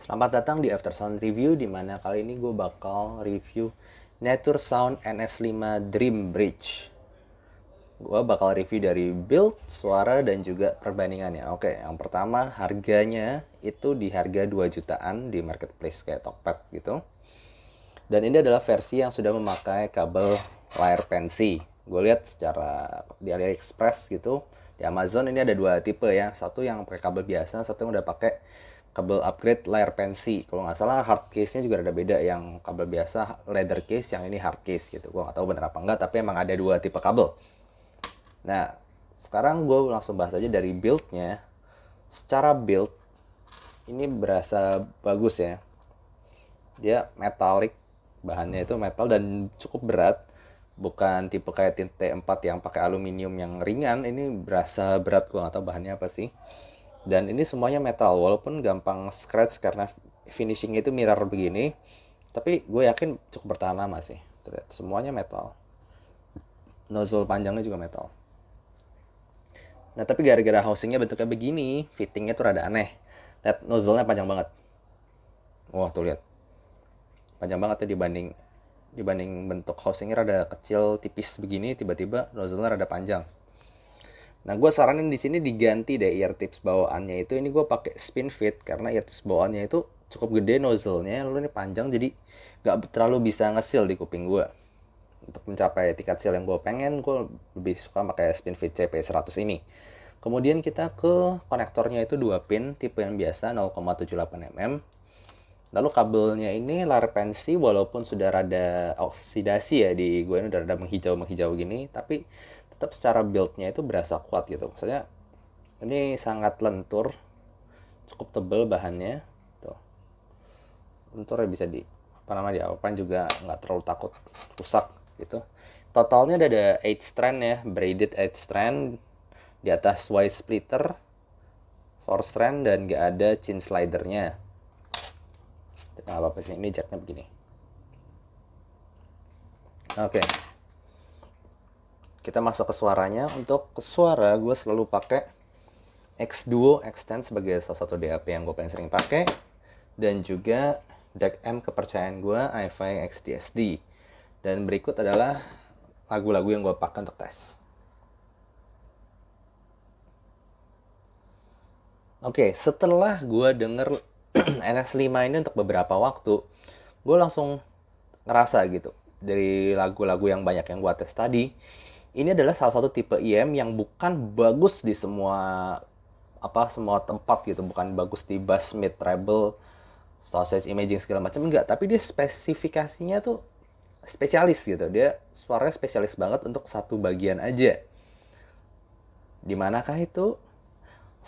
Selamat datang di After Sound Review, di mana kali ini gue bakal review Nature Sound NS5 Dream Bridge. Gue bakal review dari build, suara, dan juga perbandingannya. Oke, yang pertama harganya itu di harga 2 jutaan di marketplace kayak Tokped gitu. Dan ini adalah versi yang sudah memakai kabel layar pensi. Gue lihat secara di AliExpress gitu, di Amazon ini ada dua tipe ya. Satu yang pakai kabel biasa, satu yang udah pakai kabel upgrade layar pensi. Kalau nggak salah hard case-nya juga ada beda, yang kabel biasa leather case, yang ini hard case gitu. Gue nggak tahu bener apa enggak, tapi emang ada dua tipe kabel. Nah, sekarang gue langsung bahas aja dari build-nya. Secara build, ini berasa bagus ya. Dia metallic, bahannya itu metal dan cukup berat. Bukan tipe kayak T4 yang pakai aluminium yang ringan. Ini berasa berat, gue nggak tahu bahannya apa sih. Dan ini semuanya metal, walaupun gampang scratch karena finishingnya itu mirror begini, tapi gue yakin cukup bertahan lama sih. Terlihat semuanya metal, nozzle panjangnya juga metal. Nah, tapi gara-gara housingnya bentuknya begini, fittingnya tuh rada aneh. Lihat, nozzle-nya panjang banget. Wah, tuh lihat, panjang banget ya dibanding dibanding bentuk housingnya rada kecil tipis begini, tiba-tiba nozzle-nya rada panjang. Nah, gue saranin di sini diganti deh ear tips bawaannya itu. Ini gue pakai spin fit karena ear tips bawaannya itu cukup gede nozzle-nya, lalu ini panjang jadi nggak terlalu bisa ngesil di kuping gue. Untuk mencapai tingkat seal yang gue pengen, gue lebih suka pakai spin fit CP100 ini. Kemudian kita ke konektornya, itu 2 pin tipe yang biasa 0,78 mm. Lalu kabelnya ini layar pensi, walaupun sudah rada oksidasi ya, di gue ini udah rada menghijau gini, tapi tetap secara build-nya itu berasa kuat gitu. Maksudnya ini sangat lentur, cukup tebal bahannya. Tuh, lentur ya, bisa di apa namanya, diapain juga nggak terlalu takut rusak gitu. Totalnya ada 8 strand ya, braided 8 strand, di atas Y splitter 4 strand, dan nggak ada chin slidernya. Nggak apa-apa sih, ini jacknya begini. Oke, kita masuk ke suaranya. Untuk ke suara, gue selalu pakai X Duo Extend sebagai salah satu DAP yang gue paling sering pakai, dan juga DAC M kepercayaan gue, iFi XDSD. Dan berikut adalah lagu-lagu yang gue pakai untuk tes. Oke, setelah gue denger NS5 ini untuk beberapa waktu, gue langsung ngerasa gitu, dari lagu-lagu yang banyak yang gue tes tadi, ini adalah salah satu tipe IM yang bukan bagus di semua tempat gitu, bukan bagus di bass, mid, treble, sausage, imaging segala macam, enggak, tapi dia spesifikasinya tuh spesialis gitu. Dia suaranya spesialis banget untuk satu bagian aja. Dimanakah itu?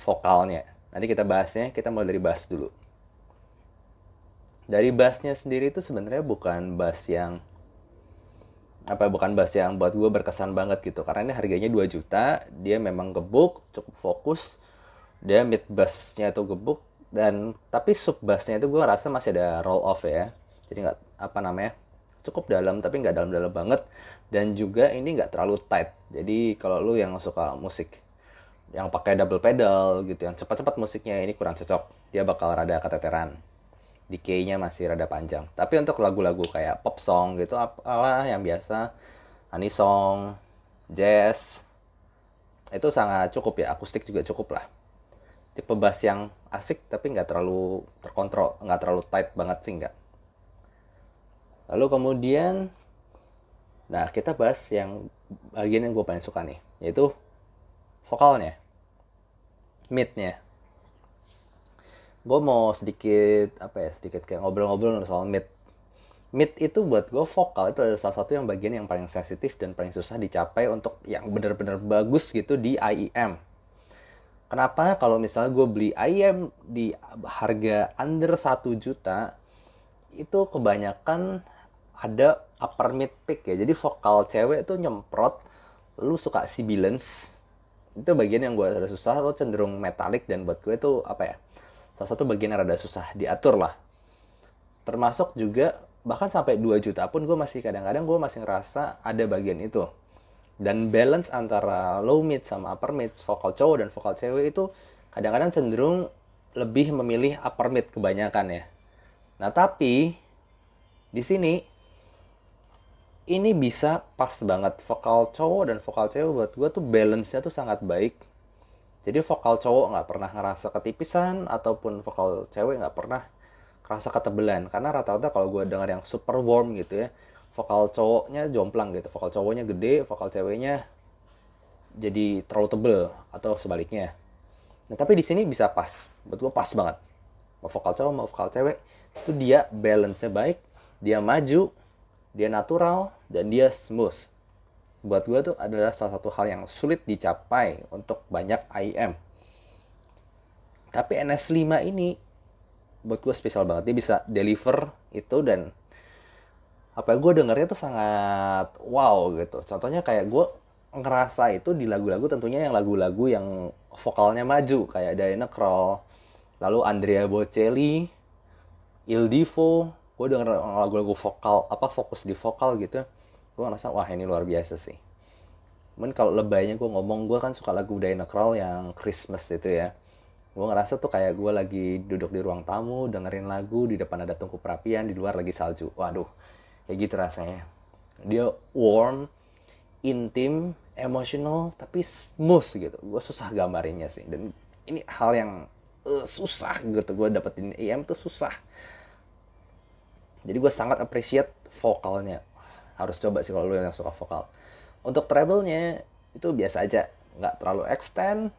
Vokalnya. Nanti kita bahasnya, kita mulai dari bass dulu. Dari bassnya sendiri itu sebenarnya bukan bass yang buat gue berkesan banget gitu, karena ini harganya 2 juta. Dia memang gebuk, cukup fokus. Dia mid bassnya itu gebuk, dan tapi sub bassnya itu gue rasa masih ada roll off ya, jadi nggak apa namanya, cukup dalam tapi nggak dalam-dalam banget. Dan juga ini nggak terlalu tight, jadi kalau lu yang suka musik yang pakai double pedal gitu, yang cepat-cepat musiknya, ini kurang cocok. Dia bakal rada keteteran, decay-nya masih rada panjang. Tapi untuk lagu-lagu kayak pop song gitu, apalah yang biasa, anisong, jazz, itu sangat cukup ya. Akustik juga cukup lah. Tipe bass yang asik tapi nggak terlalu terkontrol, nggak terlalu tight banget sih, nggak. Lalu kemudian, nah kita bahas yang bagian yang gue paling suka nih, yaitu vokalnya, midnya. Gue mau sedikit kayak ngobrol-ngobrol soal mid. Mid itu buat gue, vokal itu adalah salah satu yang bagian yang paling sensitif dan paling susah dicapai untuk yang benar-benar bagus gitu di IEM. Kenapa? Kalau misalnya gue beli IEM di harga under 1 juta, itu kebanyakan ada upper mid pick ya. Jadi vokal cewek itu nyemprot, lu suka sibilance. Itu bagian yang gue rada susah, lo cenderung metalik, dan buat gue itu apa ya, salah satu bagian yang rada susah diatur lah. Termasuk juga bahkan sampai 2 juta pun gue masih kadang-kadang gue masih ngerasa ada bagian itu. Dan balance antara low mid sama upper mid, vokal cowok dan vokal cewek itu kadang-kadang cenderung lebih memilih upper mid kebanyakan ya. Nah tapi di sini ini bisa pas banget vokal cowok dan vokal cewek. Buat gue tuh balance-nya tuh sangat baik. Jadi vokal cowok nggak pernah ngerasa ketipisan, ataupun vokal cewek nggak pernah ngerasa ketebelan. Karena rata-rata kalau gue denger yang super warm gitu ya, vokal cowoknya jomplang gitu, vokal cowoknya gede, vokal ceweknya jadi terlalu tebel atau sebaliknya. Nah tapi di sini bisa pas, buat gue pas banget. Mau vokal cowok mau vokal cewek itu dia balance-nya baik, dia maju, dia natural, dan dia smooth. Buat gue tuh adalah salah satu hal yang sulit dicapai untuk banyak IEM. Tapi NS5 ini buat gue spesial banget. Dia bisa deliver itu, dan apa ya, gue dengernya tuh sangat wow gitu. Contohnya kayak gue ngerasa itu di lagu-lagu, tentunya yang lagu-lagu yang vokalnya maju kayak Diana Krall, lalu Andrea Bocelli, Il Divo. Gue denger lagu-lagu vokal apa fokus di vokal gitu, gue ngerasa wah ini luar biasa sih. Cuman kalau lebaynya gue ngomong, gue kan suka lagu Diana Krall yang Christmas itu ya. Gue ngerasa tuh kayak gue lagi duduk di ruang tamu, dengerin lagu, di depan ada tungku perapian, di luar lagi salju. Waduh, kayak gitu rasanya. Dia warm, intim, emotional, tapi smooth gitu. Gue susah gambarinnya sih. Dan ini hal yang susah gitu. Gue dapetin EM tuh susah. Jadi gue sangat appreciate vokalnya. Harus coba sih kalau lu yang suka vokal. Untuk treble-nya itu biasa aja, nggak terlalu extend,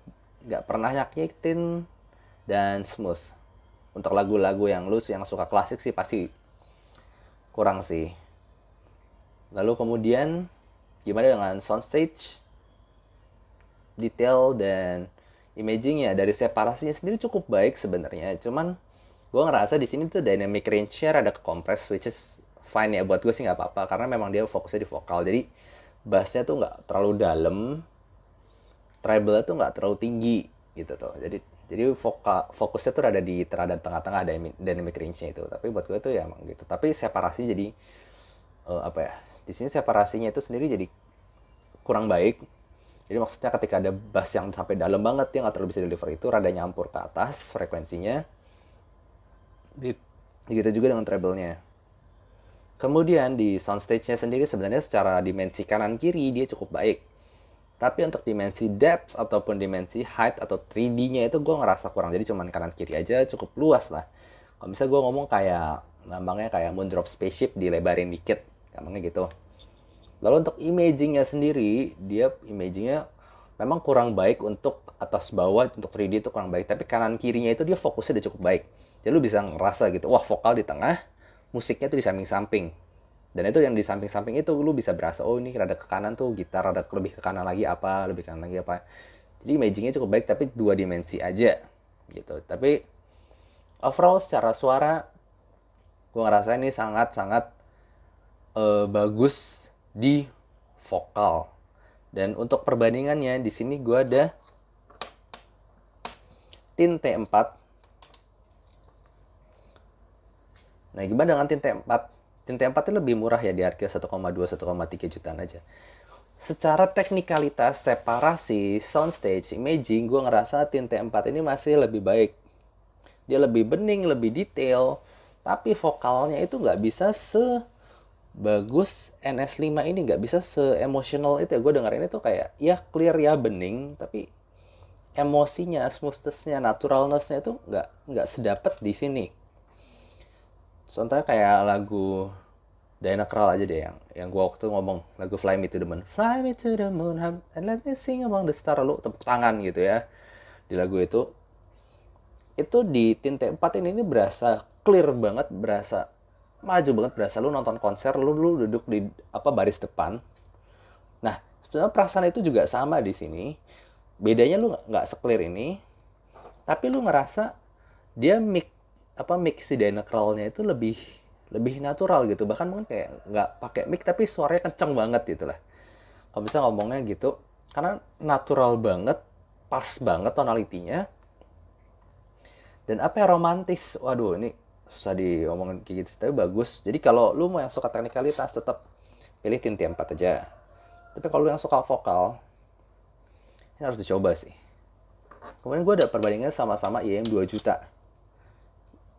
nggak pernah nyakitin, dan smooth. Untuk lagu-lagu yang lu yang suka klasik sih pasti kurang sih. Lalu kemudian gimana dengan soundstage, detail dan imagingnya? Dari separasinya sendiri cukup baik sebenarnya. Cuman gue ngerasa di sini tuh dynamic range-nya rada kekompres, which is fine ya, buat gue sih nggak apa-apa karena memang dia fokusnya di vokal. Jadi bassnya tuh nggak terlalu dalam, treble tuh nggak terlalu tinggi gitu tuh. Jadi fokusnya tuh ada di tengah-tengah dynamic range-nya itu. Tapi buat gue tuh ya emang gitu. Tapi separasi jadi apa ya? Di sini separasinya itu sendiri jadi kurang baik. Jadi maksudnya ketika ada bass yang sampai dalam banget, dia nggak terlalu bisa deliver, itu rada nyampur ke atas frekuensinya. Begitu juga dengan treble-nya. Kemudian di soundstage-nya sendiri sebenarnya secara dimensi kanan kiri dia cukup baik. Tapi untuk dimensi depth ataupun dimensi height atau 3D-nya itu gue ngerasa kurang. Jadi cuman kanan kiri aja cukup luas lah. Kalau misalnya gue ngomong kayak gampangnya kayak Moondrop Spaceship dilebarin dikit, gampangnya gitu. Lalu untuk imagingnya sendiri, dia imagingnya memang kurang baik untuk atas bawah, untuk 3D itu kurang baik. Tapi kanan kirinya itu dia fokusnya udah cukup baik. Jadi lu bisa ngerasa gitu, wah vokal di tengah, musiknya tuh di samping-samping. Dan itu yang di samping-samping itu lu bisa berasa, oh ini rada ke kanan tuh gitar, rada lebih ke kanan lagi apa, lebih kanan lagi apa. Jadi imagingnya cukup baik, tapi 2 dimensi aja gitu. Tapi overall secara suara, gue ngerasa ini sangat-sangat bagus di vokal. Dan untuk perbandingannya di sini gue ada Tin T4. Nah, gimana dengan Tin T4? Tin T4 itu lebih murah ya, di harga 1,2-1,3 jutaan aja. Secara teknikalitas, separasi, soundstage, imaging, gue ngerasa Tin T4 ini masih lebih baik. Dia lebih bening, lebih detail, tapi vokalnya itu nggak bisa sebagus NS5 ini, nggak bisa se-emotional itu ya. Gue dengerin itu kayak, ya clear ya bening, tapi emosinya, smoothness-nya, naturalness-nya itu nggak sedapat di sini. Contohnya kayak lagu Diana Krall aja deh, yang gue waktu ngomong lagu Fly Me to the Moon, Fly Me to the Moon and let me sing among the stars, lu tepuk tangan gitu ya di lagu itu di Tin T4 ini berasa clear banget, berasa maju banget, berasa lu nonton konser, lu duduk di baris depan. Nah sebenarnya perasaan itu juga sama di sini, bedanya lu nggak se-clear ini, tapi lu ngerasa dia mix si Diana Krall-nya itu lebih natural gitu. Bahkan mungkin kayak nggak pakai mic tapi suaranya kenceng banget gitu lah. Kalau bisa ngomongnya gitu, karena natural banget, pas banget tonalitinya. Dan apa ya, romantis. Waduh, ini susah diomongin kayak gitu, tapi bagus. Jadi kalau lu mau yang suka teknikalitas, tetap pilih Tin T4 aja. Tapi kalau lu yang suka vokal, ini harus dicoba sih. Kemudian gue ada perbandingannya sama-sama IEM 2 juta.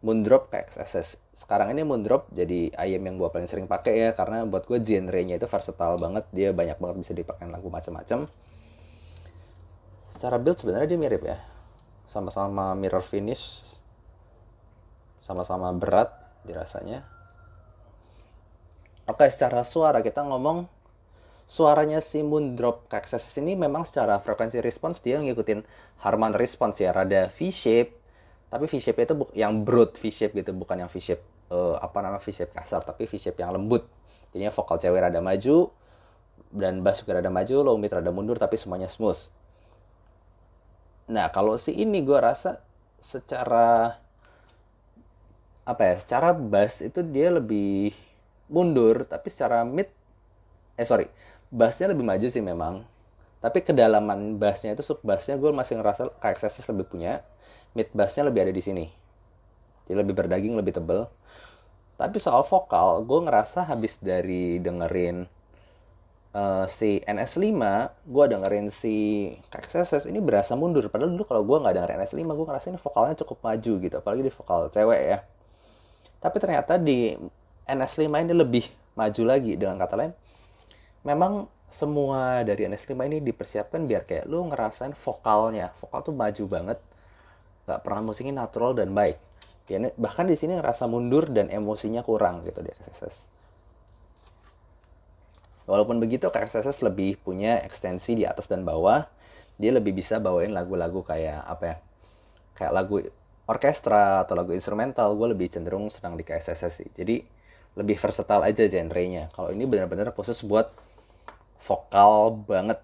Moondrop ke XSS. Sekarang ini Moondrop jadi IEM yang gue paling sering pakai ya, karena buat gue genre-nya itu versatile banget, dia banyak banget bisa dipakai lagu macam-macam. Secara build sebenarnya dia mirip ya, sama-sama mirror finish, sama-sama berat dirasanya. Oke, secara suara kita ngomong, suaranya si Moondrop ke XSS ini memang secara frekuensi response dia ngikutin Harman response ya, rada V-shape, tapi V-shape itu yang broad V-shape gitu, bukan yang V-shape V-shape kasar, tapi V-shape yang lembut. Jadinya vokal cewek rada maju dan bass juga rada maju, low mid rada mundur, tapi semuanya smooth. Nah, kalau si ini gue rasa secara secara bass itu dia lebih mundur, tapi secara mid bassnya lebih maju sih memang. Tapi kedalaman bassnya itu, sub bassnya gue masih ngerasa KXSS lebih punya. Mid bassnya lebih ada di sini. Jadi lebih berdaging, lebih tebel. Tapi soal vokal, gue ngerasa habis dari dengerin si NS5, gue dengerin si KXSS ini berasa mundur. Padahal dulu kalau gue nggak dengerin NS5, gue ngerasa ini vokalnya cukup maju gitu. Apalagi di vokal cewek ya. Tapi ternyata di NS5 ini lebih maju lagi. Dengan kata lain, memang semua dari NS5 ini dipersiapkan biar kayak lu ngerasain vokalnya. Vokal tuh maju banget. Gak pernah musiknya natural dan baik. Ya, bahkan di sini ngerasa mundur dan emosinya kurang gitu di XSS. Walaupun begitu, XSS lebih punya ekstensi di atas dan bawah. Dia lebih bisa bawain lagu-lagu kayak kayak lagu orkestra atau lagu instrumental. Gue lebih cenderung senang di XSS sih. Jadi lebih versatile aja genrenya. Kalau ini benar-benar khusus buat vokal banget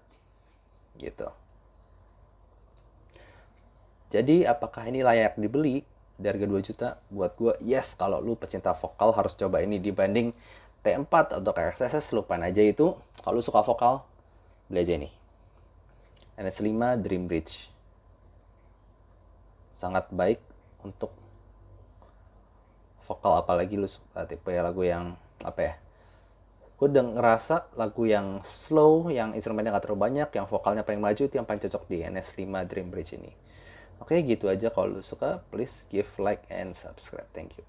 gitu. Jadi apakah ini layak dibeli di harga 2 juta? Buat gue yes, kalau lu pecinta vokal harus coba ini dibanding T4 atau KXSS, lupain aja itu. Kalau lu suka vokal, beli aja ini. NS5 Dream Bridge. Sangat baik untuk vokal, apalagi lu suka tipe lagu yang gue udah ngerasa lagu yang slow, yang instrumennya gak terlalu banyak, yang vokalnya paling maju, itu yang paling cocok di NS5 Dream Bridge ini. Oke, gitu aja. Kalau lu suka, please give like and subscribe. Thank you.